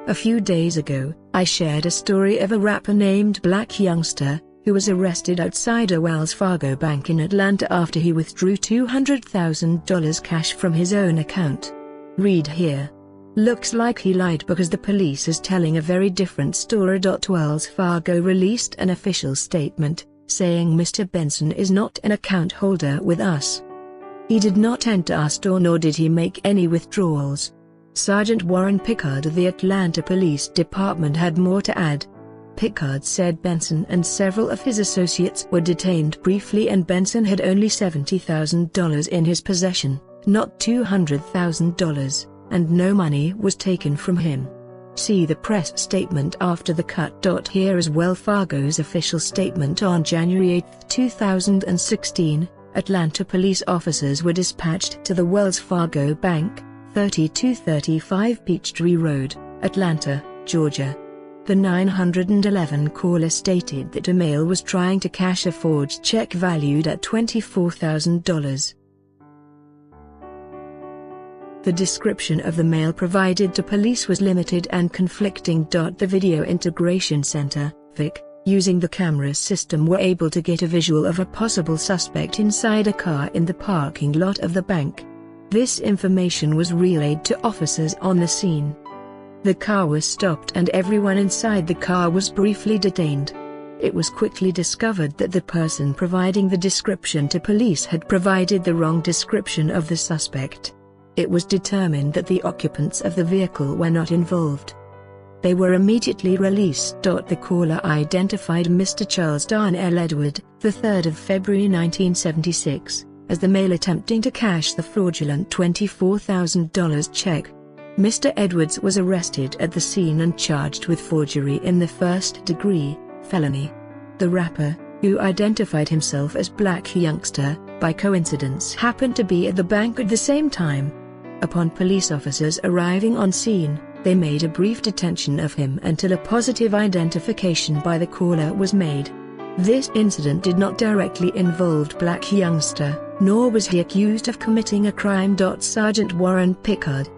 A few days ago, I shared a story of a rapper named Blac Youngsta, who was arrested outside a Wells Fargo bank in Atlanta after he withdrew $200,000 cash from his own account. Read here. Looks like he lied because the police is telling a very different story. Wells Fargo released an official statement, saying Mr. Benson is not an account holder with us. He did not enter our store nor did he make any withdrawals. Sergeant Warren Pickard of the Atlanta Police Department had more to add. Pickard said Benson and several of his associates were detained briefly and Benson had only $70,000 in his possession, not $200,000, and no money was taken from him. See the press statement after the cut. Here is Wells Fargo's official statement. On January 8, 2016, Atlanta police officers were dispatched to the Wells Fargo Bank, 3235 Peachtree Road, Atlanta, Georgia. The 911 caller stated that a male was trying to cash a forged check valued at $24,000. The description of the male provided to police was limited and conflicting. The Video Integration Center, VIC, using the camera system were able to get a visual of a possible suspect inside a car in the parking lot of the bank. This information was relayed to officers on the scene. The car was stopped and everyone inside the car was briefly detained. It was quickly discovered that the person providing the description to police had provided the wrong description of the suspect. It was determined that the occupants of the vehicle were not involved. They were immediately released. The caller identified Mr. Charles Darnell Edward, the 3rd of February 1976, as the male attempting to cash the fraudulent $24,000 check. Mr. Edwards was arrested at the scene and charged with forgery in the first-degree felony. The rapper, who identified himself as Blac Youngsta, by coincidence happened to be at the bank at the same time. Upon police officers arriving on scene, they made a brief detention of him until a positive identification by the caller was made. This incident did not directly involve Blac Youngsta, nor was he accused of committing a crime. Sergeant Warren Pickard,